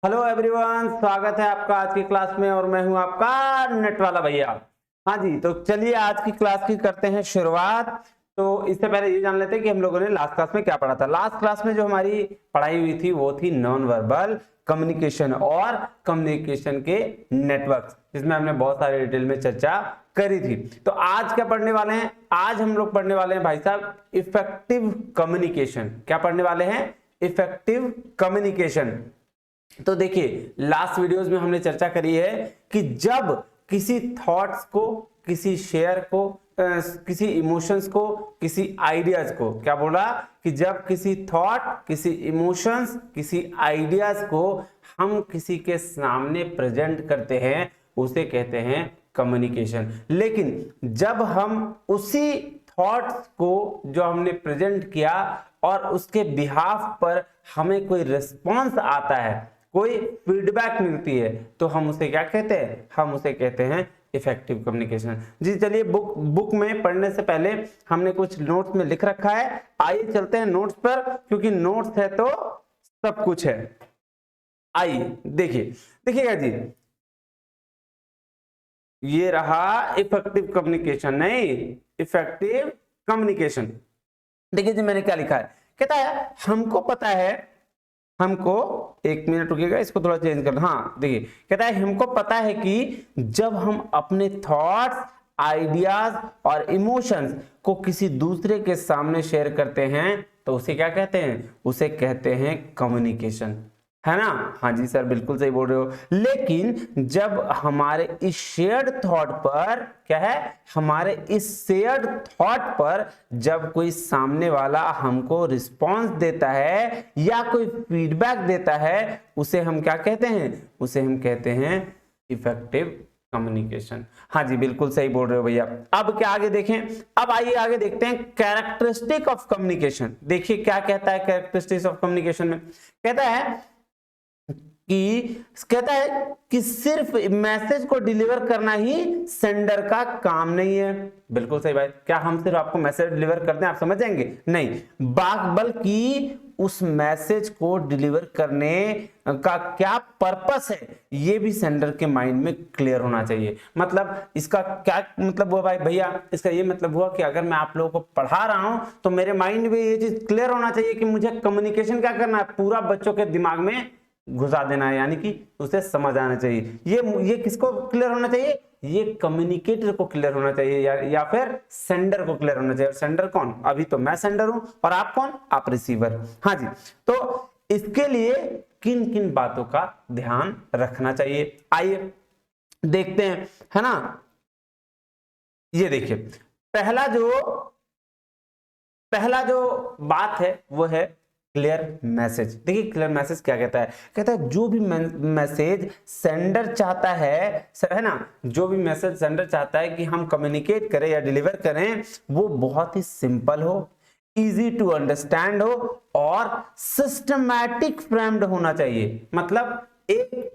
Hello everyone, स्वागत है आपका आज की क्लास में और मैं हूं आपका नेट वाला भैया। हाँ जी, तो चलिए आज की क्लास की करते हैं शुरुआत। तो इससे पहले ये जान लेते हैं कि हम लोगों ने लास्ट क्लास में क्या पढ़ा था। लास्ट क्लास में जो हमारी पढ़ाई हुई थी वो थी नॉन वर्बल कम्युनिकेशन और कम्युनिकेशन के नेटवर्क, जिसमें हमने बहुत सारे डिटेल में चर्चा करी थी। तो आज क्या पढ़ने वाले हैं? आज हम लोग पढ़ने वाले हैं भाई साहब इफेक्टिव कम्युनिकेशन। क्या पढ़ने वाले हैं? Effective communication. तो देखिए लास्ट वीडियोस में हमने चर्चा करी है कि जब किसी थॉट्स को, किसी शेयर को, किसी इमोशंस को, किसी आइडियाज को, क्या बोला कि जब किसी थॉट, किसी इमोशंस, किसी आइडियाज को हम किसी के सामने प्रेजेंट करते हैं उसे कहते हैं कम्युनिकेशन। लेकिन जब हम उसी थॉट्स को जो हमने प्रेजेंट किया और उसके बिहाफ पर हमें कोई रिस्पॉन्स आता है, कोई फीडबैक मिलती है, तो हम उसे क्या कहते हैं? हम उसे कहते हैं इफेक्टिव कम्युनिकेशन। जी चलिए बुक में पढ़ने से पहले हमने कुछ नोट्स में लिख रखा है, आइए चलते हैं नोट्स पर, क्योंकि नोट्स है तो सब कुछ है। आइए देखिएगा जी, ये रहा इफेक्टिव कम्युनिकेशन, नहीं इफेक्टिव कम्युनिकेशन। देखिए जी मैंने क्या लिखा है, कहता है हमको पता है, हमको, एक मिनट रुकिएगा इसको थोड़ा चेंज कर। हाँ देखिए, कहता है हमको पता है कि जब हम अपने थॉट्स, आइडियाज और इमोशंस को किसी दूसरे के सामने शेयर करते हैं तो उसे क्या कहते हैं? उसे कहते हैं कम्युनिकेशन, है ना? हाँ जी सर, बिल्कुल सही बोल रहे हो। लेकिन जब हमारे इस शेयर्ड थॉट पर, क्या है, हमारे इस शेयर्ड थॉट पर जब कोई सामने वाला हमको रिस्पॉन्स देता है या कोई फीडबैक देता है, उसे हम क्या कहते हैं? उसे हम कहते हैं इफेक्टिव कम्युनिकेशन। हाँ जी बिल्कुल सही बोल रहे हो भैया। अब क्या आगे देखें, अब आइए आगे देखते हैं कैरेक्टरिस्टिक ऑफ कम्युनिकेशन। देखिए क्या कहता है कैरेक्टरिस्टिक्स ऑफ कम्युनिकेशन में, कहता है कि सिर्फ मैसेज को डिलीवर करना ही सेंडर का काम नहीं है। बिल्कुल सही बात। क्या हम सिर्फ आपको मैसेज डिलीवर कर दें आप समझ जाएंगे? नहीं, बल्कि उस मैसेज को डिलीवर करने का क्या पर्पस है ये भी सेंडर के माइंड में क्लियर होना चाहिए। मतलब इसका क्या मतलब हुआ भाई भैया? इसका ये मतलब हुआ कि अगर मैं आप लोगों को पढ़ा रहा हूं तो मेरे माइंड में ये चीज क्लियर होना चाहिए कि मुझे कम्युनिकेशन क्या करना है, पूरा बच्चों के दिमाग में घुसा देना है, यानी कि उसे समझ आना चाहिए। ये किसको क्लियर होना चाहिए? ये कम्युनिकेटर को क्लियर होना चाहिए या फिर सेंडर को क्लियर होना चाहिए। सेंडर कौन? अभी तो मैं सेंडर हूं और आप कौन? आप रिसीवर। हाँ जी, तो इसके लिए किन किन बातों का ध्यान रखना चाहिए आइए देखते हैं, है ना? ये देखिए, पहला जो बात है वो है क्लियर मैसेज। देखिए क्लियर मैसेज क्या कहता है? कहता है जो भी मैसेज सेंडर चाहता है ना, जो भी मैसेज सेंडर चाहता है कि हम कम्युनिकेट करें या डिलीवर करें, वो बहुत ही सिंपल हो, इजी टू अंडरस्टैंड हो और सिस्टमैटिक फ्रेम्ड होना चाहिए। मतलब एक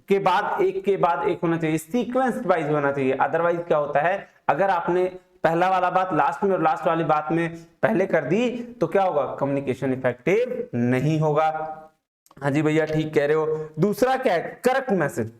के बाद एक होना चाहिए, सीक्वेंस वाइज होना चाहिए। अदरवाइज क्या होता है, अगर आपने पहला वाला बात लास्ट में और लास्ट वाली बात में पहले कर दी तो क्या होगा? कम्युनिकेशन इफेक्टिव नहीं होगा। हाँ जी भैया ठीक कह रहे हो। दूसरा क्या है? Correct message.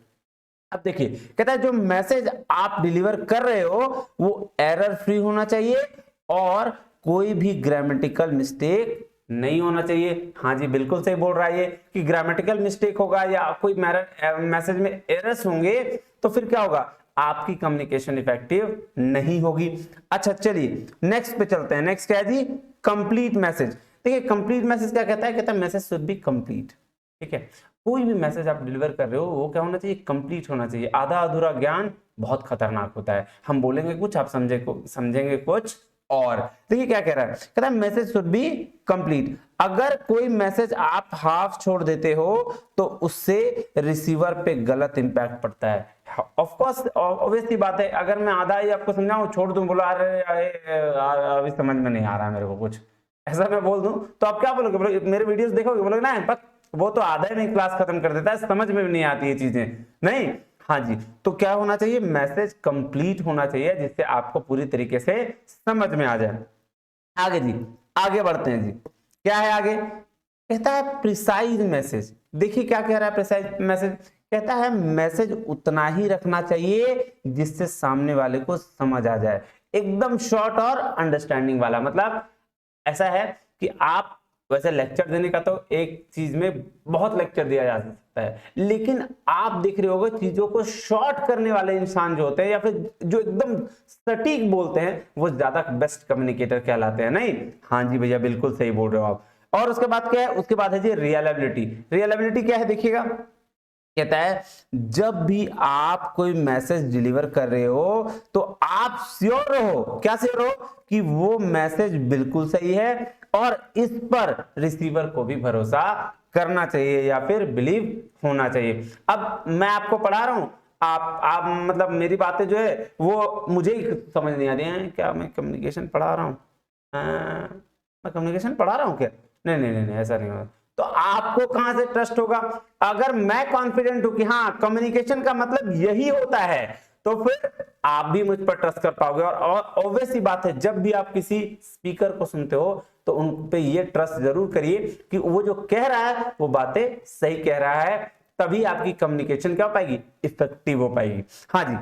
अब देखिए कहता है जो मैसेज आप डिलीवर कर रहे हो वो एरर फ्री होना चाहिए और कोई भी ग्रामेटिकल मिस्टेक नहीं होना चाहिए। हाँ जी बिल्कुल सही बोल रहा है ये कि ग्रामेटिकल मिस्टेक होगा या कोई मैसेज में एरर्स होंगे तो फिर क्या होगा? आपकी कम्युनिकेशन इफेक्टिव नहीं होगी। अच्छा चलिए नेक्स्ट पे चलते हैं। नेक्स्ट क्या है जी? Complete message. देखिए कंप्लीट मैसेज क्या कहता है? कहता है मैसेज शुड बी कंप्लीट। ठीक है, कोई भी मैसेज आप डिलीवर कर रहे हो वो क्या होना चाहिए? कंप्लीट होना चाहिए। आधा अधूरा ज्ञान बहुत खतरनाक होता है। हम बोलेंगे कुछ, आप समझेंगे कुछ और। देखिए क्या कह रहा है? कहता है मैसेज शुड बी कंप्लीट। अगर कोई मैसेज आप हाफ छोड़ देते हो तो उससे रिसीवर पे गलत इंपैक्ट पड़ता है। ऑफ कोर्स ऑब्वियसली बात है, अगर मैं आधा ही आपको समझाऊं, छोड़ दूं, बोला अरे अभी समझ में नहीं आ रहा मेरे को कुछ, ऐसा मैं बोल दूं तो आप क्या बोलोगे? मेरे वीडियोस देखोगे, बोलोगे ना बस वो तो आधा ही में क्लास खत्म कर देता है, समझ में भी नहीं आती ये चीजें। नहीं, हाँ जी, तो क्या होना चाहिए? मैसेज कंप्लीट होना चाहिए जिससे आपको पूरी तरीके से समझ में आ जाए। आगे जी, आगे बढ़ते हैं जी। क्या है आगे? कहता है प्रिसाइज मैसेज। देखिए क्या कह रहा है प्रिसाइज मैसेज, कहता है मैसेज उतना ही रखना चाहिए जिससे सामने वाले को समझ आ जाए, एकदम शॉर्ट और अंडरस्टैंडिंग वाला। मतलब ऐसा है कि आप वैसे लेक्चर देने का तो एक चीज में बहुत लेक्चर दिया जा सकता है, लेकिन आप देख रहे होगे चीजों को शॉर्ट करने वाले इंसान जो होते हैं या फिर जो एकदम सटीक बोलते हैं वो ज्यादा बेस्ट कम्युनिकेटर कहलाते हैं। नहीं, हाँ जी भैया बिल्कुल सही बोल रहे हो आप। और उसके बाद क्या है, उसके बाद है जी रियलाबिलिटी। रियलाबिलिटी क्या है देखिएगा, कहता है जब भी आप कोई मैसेज डिलीवर कर रहे हो तो आप श्योर रहो, क्या श्योर रहो, कि वो मैसेज बिल्कुल सही है और इस पर रिसीवर को भी भरोसा करना चाहिए या फिर बिलीव होना चाहिए। अब मैं आपको पढ़ा रहा हूं, आप मतलब मेरी बातें जो है वो मुझे ही समझ नहीं आ रही हैं। क्या मैं कम्युनिकेशन पढ़ा रहा हूँ? मैं कम्युनिकेशन पढ़ा रहा हूँ क्या? नहीं नहीं नहीं, ऐसा नहीं होगा। तो आपको कहां से ट्रस्ट होगा? अगर मैं कॉन्फिडेंट हूं कि हाँ कम्युनिकेशन का मतलब यही होता है, तो फिर आप भी मुझ पर ट्रस्ट कर पाओगे। और ऑब्वियस सी बात है, जब भी आप किसी स्पीकर को सुनते हो तो उन पे ये ट्रस्ट जरूर करिए कि वो जो कह रहा है वो बातें सही कह रहा है, तभी आपकी कम्युनिकेशन क्या हो पाएगी, इफेक्टिव हो पाएगी। हाँ जी,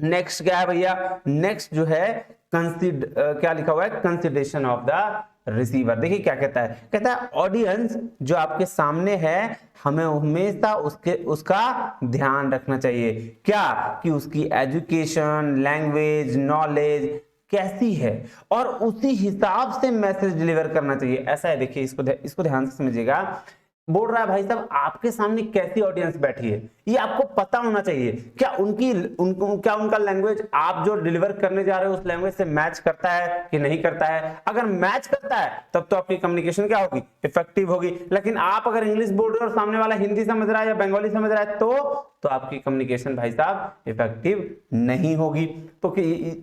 नेक्स्ट क्या है भैया, नेक्स्ट जो है क्या लिखा हुआ है, कंसिडरेशन ऑफ द रिसीवर। देखिए क्या कहता है, कहता है ऑडियंस जो आपके सामने है हमें हमेशा उसका ध्यान रखना चाहिए। क्या? कि उसकी एजुकेशन, लैंग्वेज, नॉलेज कैसी है और उसी हिसाब से मैसेज डिलीवर करना चाहिए। ऐसा है, देखिए इसको ध्यान से समझिएगा। बोल रहा है भाई साहब आपके सामने कैसी ऑडियंस बैठी है ये आपको पता होना चाहिए। क्या क्या उनका लैंग्वेज आप जो डिलीवर करने जा रहे हो उस लैंग्वेज से मैच करता है कि नहीं करता है? अगर मैच करता है तब तो आपकी कम्युनिकेशन क्या होगी, इफेक्टिव होगी। लेकिन आप अगर इंग्लिश बोल रहे हो और सामने वाला हिंदी समझ रहा है या बंगाली समझ रहा है तो आपकी कम्युनिकेशन भाई साहब इफेक्टिव नहीं होगी।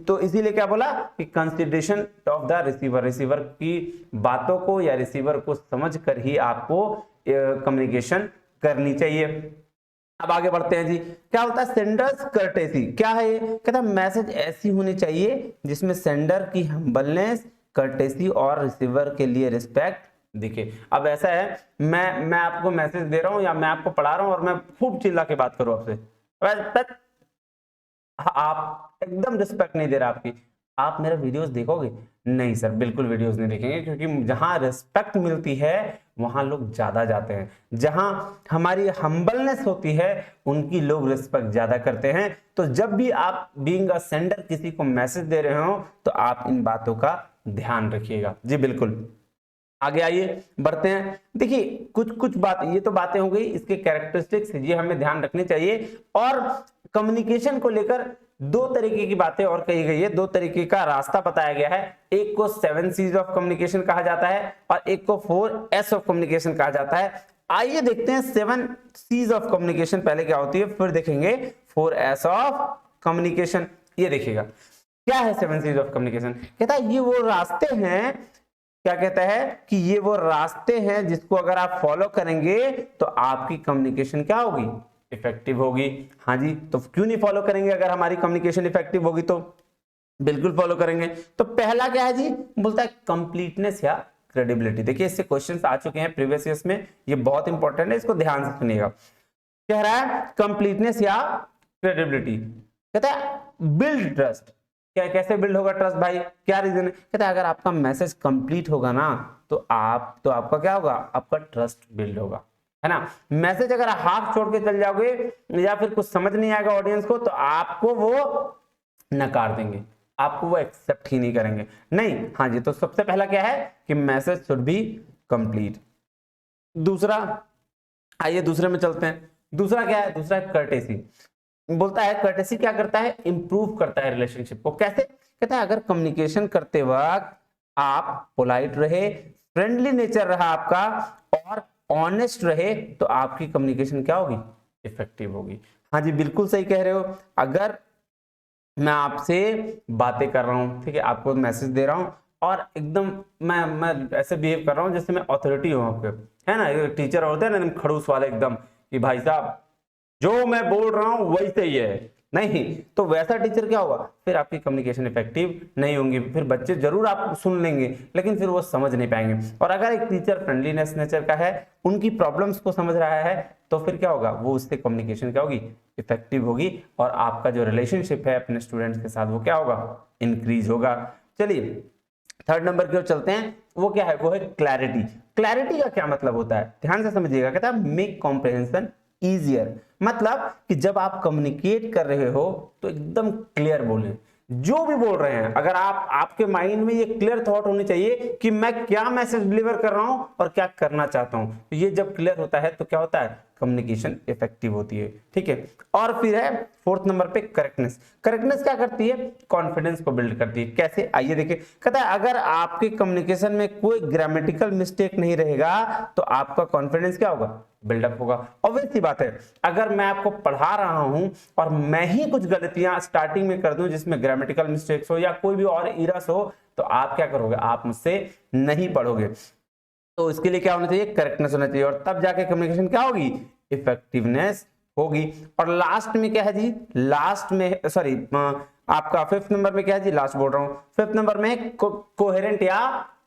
तो इसीलिए क्या बोला कि consideration of the receiver, receiver की बातों को या रिसीवर को समझ कर ही आपको कम्युनिकेशन करनी चाहिए। अब आगे बढ़ते हैं जी, क्या होता है सेंडर्स कर्टेसी। क्या है ये? कहता है मैसेज ऐसी होनी चाहिए जिसमें सेंडर की हम्बलनेस, कर्टेसी और रिसीवर के लिए रिस्पेक्ट दिखे। अब ऐसा है, मैं आपको मैसेज दे रहा हूं या मैं आपको पढ़ा रहा हूं और मैं खूब चिल्ला के बात करूं आपसे, आप एकदम रिस्पेक्ट नहीं दे रहा आपकी, आप मेरा वीडियोस देखोगे? नहीं सर, बिल्कुल वीडियोस नहीं देखेंगे, क्योंकि जहां रिस्पेक्ट मिलती है वहां लोग ज्यादा जाते हैं। जहां हमारी हम्बलनेस होती है उनकी लोग रिस्पेक्ट ज्यादा करते हैं। तो जब भी आप बीइंग अ सेंडर किसी को मैसेज दे रहे हो तो आप इन बातों का ध्यान रखिएगा जी। बिल्कुल, आगे आइए बढ़ते हैं। देखिए कुछ बात, ये तो बातें हो गई इसके कैरेक्टरिस्टिक्स, ये हमें ध्यान रखनी चाहिए। और कम्युनिकेशन को लेकर दो तरीके की बातें और कही गई है, दो तरीके का रास्ता बताया गया है। एक को 7 C's ऑफ कम्युनिकेशन कहा जाता है और एक को 4 S ऑफ कम्युनिकेशन कहा जाता है। आइए देखते हैं 7 C's ऑफ कम्युनिकेशन पहले क्या होती है, फिर देखेंगे 4 S ऑफ कम्युनिकेशन। ये देखिएगा क्या है 7 C's ऑफ कम्युनिकेशन। कहता है ये वो रास्ते हैं, क्या कहता है कि ये वो रास्ते हैं जिसको अगर आप फॉलो करेंगे तो आपकी कम्युनिकेशन क्या होगी, इफेक्टिव होगी। हाँ जी, तो क्यों नहीं फॉलो करेंगे? अगर हमारी कम्युनिकेशन इफेक्टिव होगी तो बिल्कुल फॉलो करेंगे। तो पहला क्या है जी, बोलता है कंप्लीटनेस या क्रेडिबिलिटी। देखिए इससे क्वेश्चंस आ चुके हैं प्रीवियस ईयर्स में, ये बहुत इंपॉर्टेंट है, इसको ध्यान से सुनिएगा। कह रहा है कंप्लीटनेस या क्रेडिबिलिटी। कहता है बिल्ड ट्रस्ट। क्या कैसे बिल्ड होगा ट्रस्ट भाई, क्या रीजन है? कहता है अगर आपका मैसेज कंप्लीट होगा ना तो आपका क्या होगा, आपका ट्रस्ट बिल्ड होगा, है ना। मैसेज अगर हाफ छोड़ के चल जाओगे या फिर कुछ समझ नहीं आएगा ऑडियंस को तो आपको वो नकार देंगे, आपको वो एक्सेप्ट ही नहीं करेंगे। नहीं, हाँ जी, तो सबसे पहला क्या है कि मैसेज शुड बी कंप्लीट। दूसरा, आइए दूसरे में चलते हैं। दूसरा क्या है, दूसरा कर्टेसी। बोलता है कर्टेसी क्या करता है, इंप्रूव करता है रिलेशनशिप को। कैसे? कहता है अगर कम्युनिकेशन करते वक्त आप पोलाइट रहे, फ्रेंडली नेचर रहा आपका और ऑनेस्ट रहे तो आपकी कम्युनिकेशन क्या होगी, इफेक्टिव होगी। हाँ जी, बिल्कुल सही कह रहे हो। अगर मैं आपसे बातें कर रहा हूं, ठीक है, आपको मैसेज दे रहा हूं और एकदम मैं ऐसे बिहेव कर रहा हूं जैसे मैं अथॉरिटी हूं आपके, है ना। टीचर होते हैं ना खड़ूस वाले एकदम कि भाई साहब जो मैं बोल रहा हूं वही सही है, नहीं तो वैसा टीचर क्या होगा, फिर आपकी कम्युनिकेशन इफेक्टिव नहीं होंगी, फिर बच्चे जरूर आप सुन लेंगे लेकिन फिर वो समझ नहीं पाएंगे। और अगर एक टीचर फ्रेंडलीनेस नेचर का है, उनकी प्रॉब्लम्स को समझ रहा है, तो फिर क्या होगा, वो उससे कम्युनिकेशन क्या होगी, इफेक्टिव होगी, और आपका जो रिलेशनशिप है अपने स्टूडेंट्स के साथ वो क्या होगा, इंक्रीज होगा। चलिए थर्ड नंबर की ओर चलते हैं, वो क्या है, वो है क्लैरिटी। क्लैरिटी का क्या मतलब होता है, ध्यान से समझिएगा, कहता है मेक कॉम्प्रिहेंशन इजियर, मतलब कि जब आप कम्युनिकेट कर रहे हो तो एकदम क्लियर बोलें, जो भी बोल रहे हैं, अगर आपके माइंड में ये क्लियर थॉट होनी चाहिए कि मैं क्या मैसेज डिलीवर कर रहा हूं और क्या करना चाहता हूं, तो ये जब क्लियर होता है तो क्या होता है, कम्युनिकेशन इफेक्टिव होती है, ठीक है। और फिर है फोर्थ नंबर पे करेक्टनेस। करेक्टनेस क्या करती है, कॉन्फिडेंस को बिल्ड करती है। कैसे, आइए देखिए, कहता है अगर आपके कम्युनिकेशन में कोई ग्रामेटिकल मिस्टेक नहीं रहेगा तो आपका कॉन्फिडेंस क्या होगा, बिल्डअप होगा। ऑब्वियस सी बात है, अगर मैं आपको पढ़ा रहा हूं और मैं ही कुछ गलतियां स्टार्टिंग में कर दूं जिसमें ग्रामेटिकल मिस्टेक्स हो या कोई भी और इरर्स हो, तो आप क्या करोगे, आप मुझसे नहीं पढ़ोगे। तो इसके लिए क्या होना चाहिए, करेक्टनेस होना चाहिए, और तब जाके कम्युनिकेशन क्या होगी, इफेक्टिवनेस होगी। और लास्ट में क्या है जी, लास्ट में सॉरी आपका फिफ्थ नंबर में क्या है जी, लास्ट बोल रहा हूं, फिफ्थ नंबर में कोहेरेंट या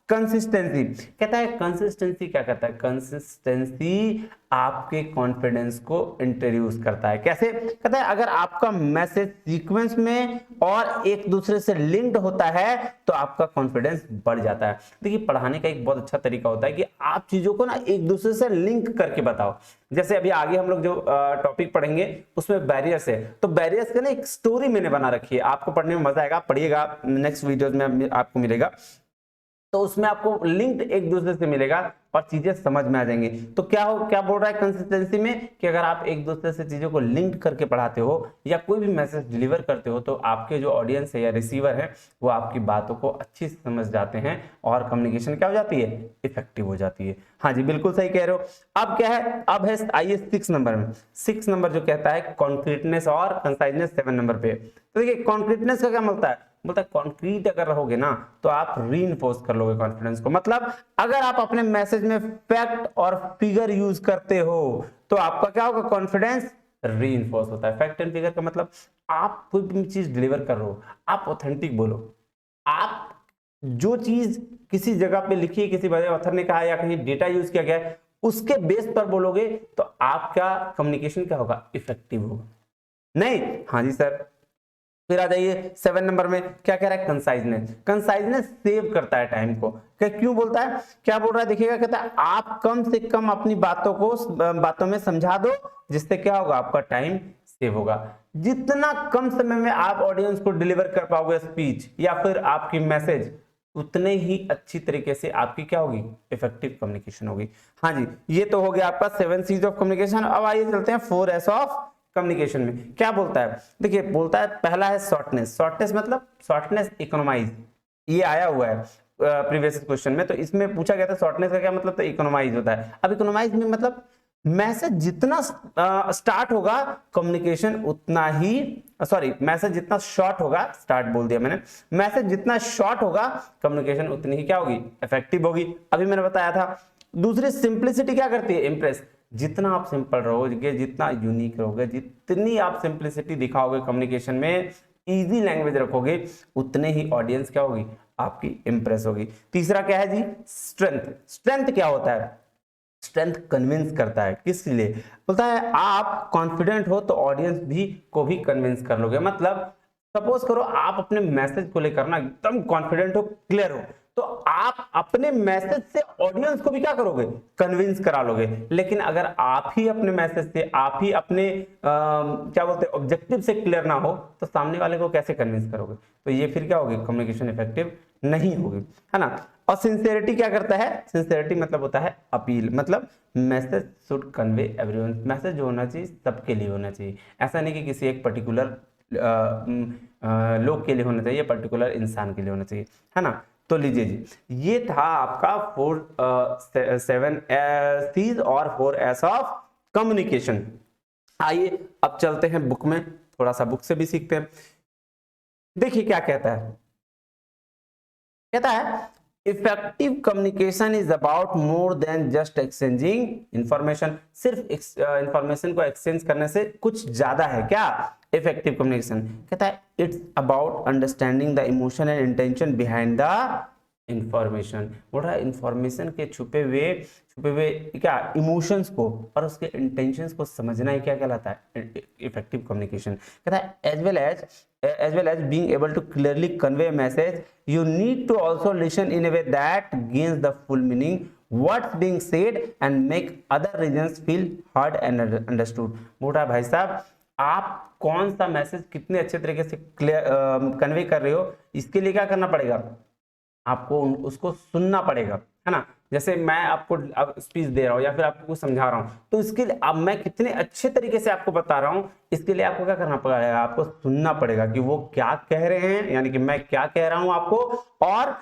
कंसिस्टेंसी। कहता है कंसिस्टेंसी क्या कहता है, कंसिस्टेंसी आपके कॉन्फिडेंस को इंट्रोड्यूस करता है। कैसे, कहता है अगर आपका मैसेज सीक्वेंस में और एक दूसरे से लिंक्ड होता है तो आपका कॉन्फिडेंस बढ़ जाता है। देखिए पढ़ाने का एक बहुत अच्छा तरीका होता है कि आप चीजों को ना एक दूसरे से लिंक करके बताओ। जैसे अभी आगे हम लोग जो टॉपिक पढ़ेंगे उसमें बैरियर्स है, तो बैरियर्स का ना एक स्टोरी मैंने बना रखी है, आपको पढ़ने में मजा आएगा, पढ़िएगा, नेक्स्ट वीडियोस में आपको मिलेगा, तो उसमें आपको लिंक्ड एक दूसरे से मिलेगा और चीजें समझ में आ जाएंगी। तो क्या बोल रहा है कंसिस्टेंसी में, कि अगर आप एक दूसरे से चीजों को लिंक करके पढ़ाते हो या कोई भी मैसेज डिलीवर करते हो तो आपके जो ऑडियंस है या रिसीवर है वो आपकी बातों को अच्छी से समझ जाते हैं और कम्युनिकेशन क्या हो जाती है, इफेक्टिव हो जाती है। हाँ जी बिल्कुल सही कह रहे हो। अब क्या है, अब है आइए 6 नंबर में, 6 नंबर जो कहता है कॉन्क्रीटनेस और कंसाइजनेस 7 नंबर पे। तो देखिए कॉन्क्रीटनेस का क्या मिलता है, बोलता है कॉन्क्रीट अगर रहोगे ना तो आप रीइंफोर्स कर लोगे कॉन्फिडेंस को। मतलब अगर आप अपने मैसेज में फैक्ट और फिगर यूज करते हो तो आपका क्या होगा, कॉन्फिडेंस रीइंफोर्स होता है। फैक्ट एंड फिगर का मतलब आप कोई भी चीज डिलीवर कर रहे हो, आप ऑथेंटिक बोलो, आप जो चीज किसी जगह पे लिखी है, किसी बड़े ऑथर ने कहा या कहीं डेटा यूज किया गया है, उसके बेस पर बोलोगे तो आपका कम्युनिकेशन क्या होगा, इफेक्टिव होगा। नहीं, हाँ जी सर। फिर आ जाइए 7 नंबर में, क्या कह रहा है, कंसाइजनेस। कंसाइजनेस सेव करता है टाइम को। क्यों बोलता है, क्या बोल रहा है देखिएगा, कहता है आप कम से कम अपनी बातों में समझा दो, जिससे क्या होगा, आपका टाइम सेव होगा। जितना कम समय में आप ऑडियंस को डिलीवर कर पाओगे स्पीच या फिर आपकी मैसेज, उतने ही अच्छी तरीके से आपकी क्या होगी, इफेक्टिव कम्युनिकेशन होगी। हाँ जी, ये तो हो गया आपका 7 C's ऑफ कम्युनिकेशन। अब आइए चलते हैं 4 S ऑफ कम्युनिकेशन में। क्या बोलता है, देखिए बोलता है पहला है शॉर्टनेस। शॉर्टनेस मतलब शॉर्टनेस, इकोनोमाइज, ये आया हुआ है प्रीवियस क्वेश्चन में, तो इसमें पूछा गया था शॉर्टनेस का क्या मतलब, तो इकोनोमाइज होता है। अब इकोनोमाइज में मतलब मैसेज जितना स्टार्ट होगा कम्युनिकेशन उतना ही, सॉरी मैसेज जितना शॉर्ट होगा, स्टार्ट बोल दिया मैंने, मैसेज जितना शॉर्ट होगा कम्युनिकेशन उतनी ही क्या होगी, इफेक्टिव होगी। अभी मैंने बताया था। दूसरी सिंप्लिसिटी क्या करती है, इंप्रेस। जितना आप सिंपल रहोगे, जितना यूनिक रहोगे, जितनी आप सिंप्लिसिटी दिखाओगे कम्युनिकेशन में, इजी लैंग्वेज रखोगे, उतने ही ऑडियंस क्या होगी, आपकी इंप्रेस होगी। तीसरा क्या है जी, स्ट्रेंथ। स्ट्रेंथ क्या होता है, स्ट्रेंथ कन्विंस करता है। किस लिए, बोलता है आप कॉन्फिडेंट हो तो ऑडियंस भी को भी कन्विंस कर लोगे। मतलब सपोज करो आप अपने मैसेज को लेकर ना एकदम कॉन्फिडेंट हो, क्लियर हो, तो आप अपने मैसेज से ऑडियंस को भी क्या करोगे, कन्विंस करा लोगे। लेकिन अगर आप ही अपने मैसेज से, आप ही अपने क्या बोलते हैं ऑब्जेक्टिव से क्लियर ना हो तो सामने वाले को कैसे कन्विंस करोगे, तो ये फिर क्या होगी, कम्युनिकेशन इफेक्टिव नहीं होगी, है ना। और सिंसियरिटी क्या करता है, सिंसियरिटी मतलब होता है अपील। मतलब message should convey everyone, message जो होना चाहिए सबके लिए होना चाहिए। ऐसा नहीं कि किसी एक पर्टिकुलर लोग के लिए होना चाहिए, पर्टिकुलर इंसान के लिए होना चाहिए, है ना। तो लीजिए जी, ये था आपका 7 C's और 4 S ऑफ कम्युनिकेशन। आइए अब चलते हैं बुक में, थोड़ा सा बुक से भी सीखते हैं। देखिए क्या कहता है, कहता है effective communication is about more than just exchanging information. सिर्फ इंफॉर्मेशन को एक्सचेंज करने से कुछ ज्यादा है क्या इफेक्टिव कम्युनिकेशन। कहता है it's about understanding the emotion and intention behind the information. बोल रहा है इंफॉर्मेशन के छुपे हुए क्या इमोशंस को और उसके इंटेंशंस को समझना ही क्या कहलाता है इफेक्टिव कम्युनिकेशन। कहता है as well as being able to clearly convey a message, you need to also listen in a way that gains the full meaning what's being said and make other regions feel heard and understood। मोटा भाई साहब आप कौन सा message कितने अच्छे तरीके से कन्वे कर रहे हो, इसके लिए क्या करना पड़ेगा, आपको उसको सुनना पड़ेगा, है ना। जैसे मैं आपको अब स्पीच दे रहा हूँ या फिर आपको कुछ समझा रहा हूँ, तो इसके लिए अब मैं कितने अच्छे तरीके से आपको बता रहा हूँ, इसके लिए आपको क्या करना पड़ेगा, आपको सुनना पड़ेगा कि वो क्या कह रहे हैं, यानी कि मैं क्या कह रहा हूँ आपको और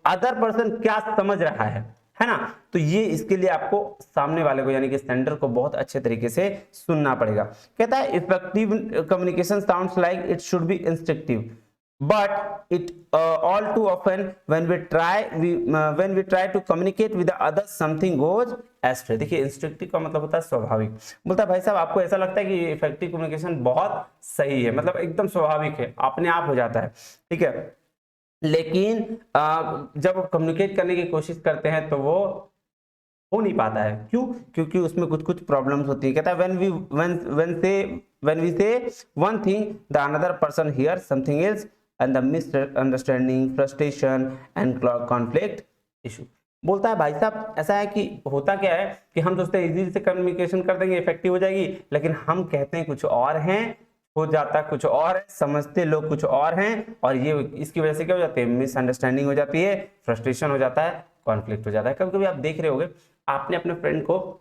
अदर पर्सन क्या समझ रहा है ना। तो ये इसके लिए आपको सामने वाले को यानी कि सेंडर को बहुत अच्छे तरीके से सुनना पड़ेगा। कहता है effective communication sounds like it should be instructive but it all too often when we try to communicate with the others something goes astray। देखिए इंस्ट्रक्टिव का मतलब होता है स्वाभाविक। बोलता है भाई साहब आपको ऐसा लगता है कि इफेक्टिव कम्युनिकेशन बहुत सही है, मतलब एकदम स्वाभाविक है, अपने आप हो जाता है, ठीक है, लेकिन जब कम्युनिकेट करने की कोशिश करते हैं तो वो हो नहीं पाता है। क्यों? क्योंकि उसमें कुछ प्रॉब्लम्स होती है। कहता है when we say one thing the another person hears something else and the misunderstanding frustration and conflict issue। बोलता है भाई साहब ऐसा है कि होता क्या है कि हम सोचते हैं इजीली से कम्युनिकेशन कर देंगे इफेक्टिव हो जाएगी, लेकिन हम कहते हैं कुछ और हैं, हो जाता कुछ और है, समझते लोग कुछ और हैं, और ये इसकी वजह से क्या हो जाती है, मिसअंडरस्टैंडिंग हो जाती है, फ्रस्ट्रेशन हो जाता है, कॉन्फ्लिक्ट हो जाता है। कभी कभी आप देख रहे होंगे आपने अपने फ्रेंड को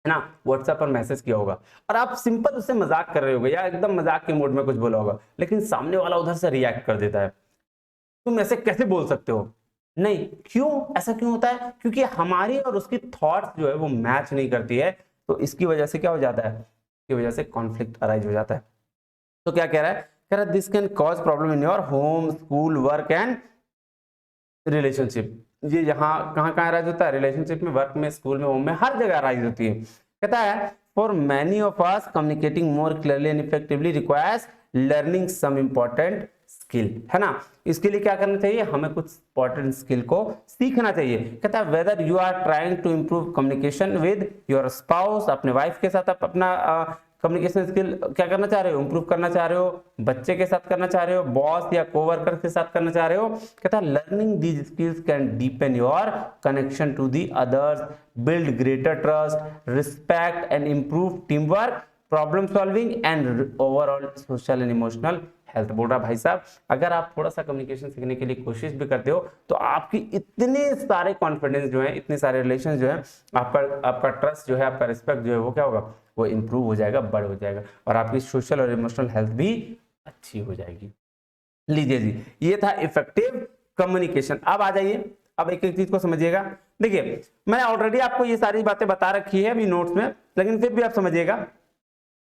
है ना व्हाट्सएप पर मैसेज किया होगा और आप सिंपल उससे मजाक कर रहे होगे या एकदम मजाक के मूड में कुछ बोला होगा, लेकिन सामने वाला उधर से रिएक्ट कर देता है, तुम ऐसे कैसे बोल सकते हो। नहीं, क्यों ऐसा क्यों होता है, क्योंकि हमारी और उसकी थॉट्स जो है वो मैच नहीं करती है, तो इसकी वजह से क्या हो जाता है, इसकी वजह से कॉन्फ्लिक्ट अराइज हो जाता है। तो क्या कह रहा है, कह रहा है this can cause problem in your home school work and relationship. ये यहाँ कहाँ कहाँ राइज होता है, रिलेशनशिप में, वर्क में, स्कूल में, होम में, हर जगह राइज होती है। कहता है for many of us communicating more clearly and effectively requires learning some important skill, है ना। इसके लिए क्या करना चाहिए, हमें कुछ इंपॉर्टेंट स्किल को सीखना चाहिए। कहता है whether you are trying to improve communication with your spouse, अपने वाइफ के साथ आप अपना कम्युनिकेशन स्किल क्या करना चाह रहे हो, इंप्रूव करना चाह रहे हो, बच्चे के साथ करना चाह रहे हो, बॉस या कोवर्कर के साथ करना चाह रहे हो। कहता है learning these skills can deepen your connection to the others, build greater trust, respect and improve team work, problem solving and overall social and emotional health. बोल रहा भाई साहब अगर आप थोड़ा सा कम्युनिकेशन सीखने के लिए कोशिश भी करते हो तो आपकी इतने सारे कॉन्फिडेंस जो है, इतने सारे रिलेशन जो है, आपका ट्रस्ट जो है, आपका रिस्पेक्ट जो है, वो क्या होगा, वो इंप्रूव हो जाएगा, बढ़ हो जाएगा, और आपकी सोशल और इमोशनल हेल्थ भी अच्छी हो जाएगी। लीजिए जी, ये था इफेक्टिव कम्युनिकेशन। अब आ जाइए, अब एक एक चीज को समझिएगा। देखिए मैंने ऑलरेडी आपको ये सारी बातें बता रखी है अभी नोट्स में, लेकिन फिर भी आप समझिएगा,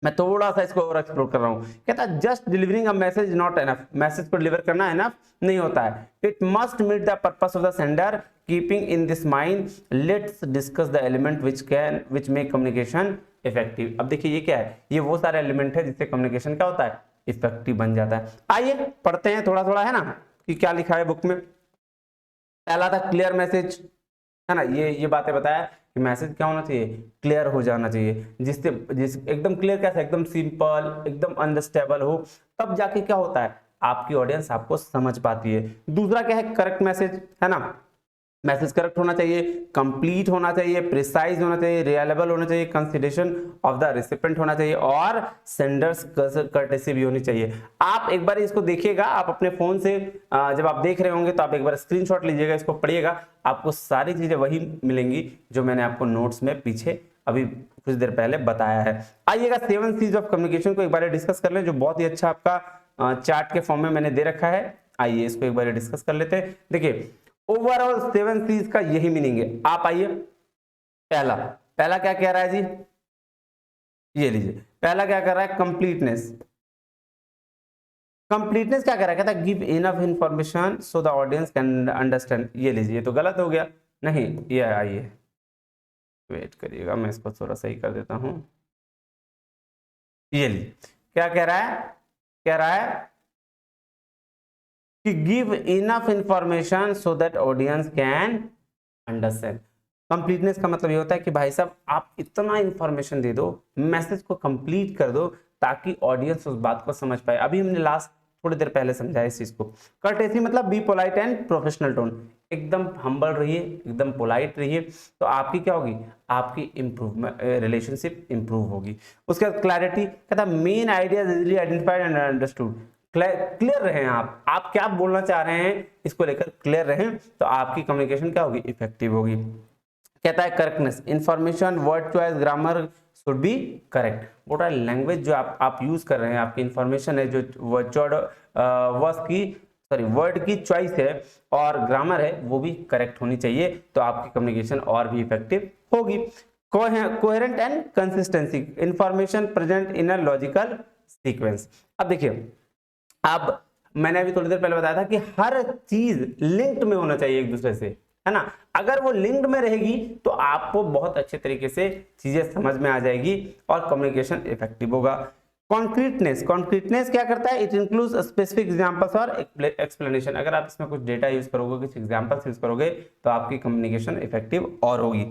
मैं थोड़ा सा इसको और एक्सप्लोर कर रहा हूं। कहता है just delivering a message not enough, message को डिलीवर करना एनफ नहीं होता है, it must meet the purpose of the sender, keeping in this mind let's discuss the element which make communication effective. अब देखिए ये क्या है, ये वो सारे एलिमेंट है जिससे कम्युनिकेशन क्या होता है, इफेक्टिव बन जाता है। आइए पढ़ते हैं थोड़ा थोड़ा, है ना, कि क्या लिखा है बुक में। पहला था क्लियर मैसेज, है ना, ये बातें बताया कि मैसेज क्या होना चाहिए, क्लियर हो जाना चाहिए, जिस एकदम क्लियर कैसे, एकदम सिंपल, एकदम अंडरस्टैंडेबल हो, तब जाके क्या होता है, आपकी ऑडियंस आपको समझ पाती है। दूसरा क्या है, करेक्ट मैसेज, है ना, मैसेज करेक्ट होना चाहिए, कंप्लीट होना चाहिए, प्रिसाइज होना चाहिए, रिलायबल होना चाहिए, कंसिडरेशन ऑफ द रिसिपेंट होना चाहिए, और सेंडर्स कर्टेसी भी होनी चाहिए। आप एक बार इसको देखिएगा, आप अपने फोन से जब आप देख रहे होंगे तो आप एक बार स्क्रीनशॉट लीजिएगा, इसको पढ़िएगा, आपको सारी चीजें वही मिलेंगी जो मैंने आपको नोट्स में पीछे अभी कुछ देर पहले बताया है। आइएगा 7 C's ऑफ कम्युनिकेशन को एक बार डिस्कस कर लें, जो बहुत ही अच्छा आपका चार्ट के फॉर्म में मैंने दे रखा है। आइए इसको एक बार डिस्कस कर लेते हैं। देखिए ओवरऑल 7 C's का यही मीनिंग है। आप आइए, पहला पहला क्या कह रहा है जी, ये लीजिए, पहला क्या कर रहा है, कंप्लीटनेस, कंप्लीटनेस क्या कर रहा है, कहता है give enough information so the audience can understand. ये लीजिए, ये तो गलत हो गया, नहीं ये आइए वेट करिएगा, मैं इसको थोड़ा सही कर देता हूं। ये लीजिए क्या कह रहा है, कह रहा है कि give enough information so that audience can understand. Completeness का मतलब ये होता है कि भाई साहब आप इतना इंफॉर्मेशन दे दो, मैसेज को कंप्लीट कर दो ताकि ऑडियंस उस बात को समझ पाए। अभी हमने लास्ट थोड़ी देर पहले समझाया इस चीज को। कर्टेसी मतलब be polite and professional tone, एकदम हम्बल रहिए, एकदम पोलाइट रहिए, तो आपकी क्या होगी, आपकी इंप्रूवमेंट रिलेशनशिप इंप्रूव होगी। उसके बाद क्लैरिटी, कहता है main ideas easily identified and understood. Clear रहें आप क्या बोलना चाह रहे हैं इसको लेकर क्लियर रहें, तो आपकी कम्युनिकेशन क्या होगी, इफेक्टिव होगी। कहता है correctness, information, word choice, grammar should be correct. बोल रहा है लैंग्वेज जो आप यूज कर रहे हैं, आपकी इंफॉर्मेशन है जो वर्ड की चॉइस है और ग्रामर है वो भी करेक्ट होनी चाहिए, तो आपकी कम्युनिकेशन और भी इफेक्टिव होगी। Coherent and consistency, information present in a logical sequence. अब देखिए, अब मैंने अभी थोड़ी देर पहले बताया था कि हर चीज लिंक्ड में होना चाहिए एक दूसरे से, है ना। अगर वो लिंक्ड में रहेगी तो आपको बहुत अच्छे तरीके से चीजें समझ में आ जाएगी और कम्युनिकेशन इफेक्टिव होगा। कॉन्क्रीटनेस क्या करता है, इट इंक्लूड्स स्पेसिफिक एग्जांपल्स और एक्सप्लेनेशन। अगर आप इसमें कुछ डेटा यूज करोगे, कुछ एग्जांपल्स यूज करोगे तो आपकी कम्युनिकेशन इफेक्टिव और होगी।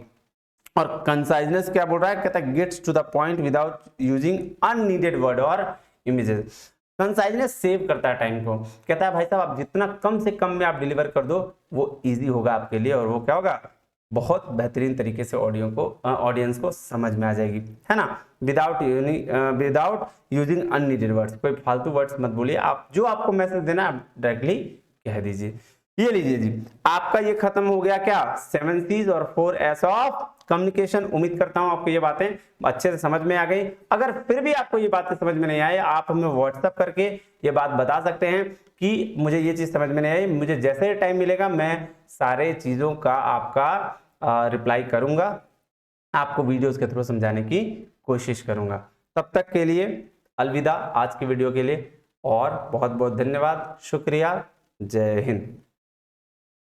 और कंसाइजनेस क्या बोल रहा है, कहता है gets to the point without using unneeded word और इमेजेस। कंसाइजनेस सेव करता है टाइम को, कहता है भाई साहब आप जितना कम से कम में आप डिलीवर कर दो वो इजी होगा आपके लिए, और वो क्या होगा, बहुत बेहतरीन तरीके से ऑडियंस को समझ में आ जाएगी, है ना। विदाउट यूजिंग अननीडेड वर्ड्स, कोई फालतू वर्ड्स मत बोलिए, आप जो आपको मैसेज देना आप डायरेक्टली कह दीजिए। ये लीजिए जी, आपका ये खत्म हो गया क्या, 7 C's और 4 S ऑफ कम्युनिकेशन। उम्मीद करता हूं आपको ये बातें अच्छे से समझ में आ गई। अगर फिर भी आपको ये बातें समझ में नहीं आए, आप हमें व्हाट्सएप करके ये बात बता सकते हैं कि मुझे ये चीज समझ में नहीं आई। मुझे जैसे टाइम मिलेगा मैं सारे चीजों का आपका रिप्लाई करूंगा, आपको वीडियोस के थ्रू समझाने की कोशिश करूंगा। तब तक के लिए अलविदा आज की वीडियो के लिए, और बहुत बहुत धन्यवाद, शुक्रिया, जय हिंद।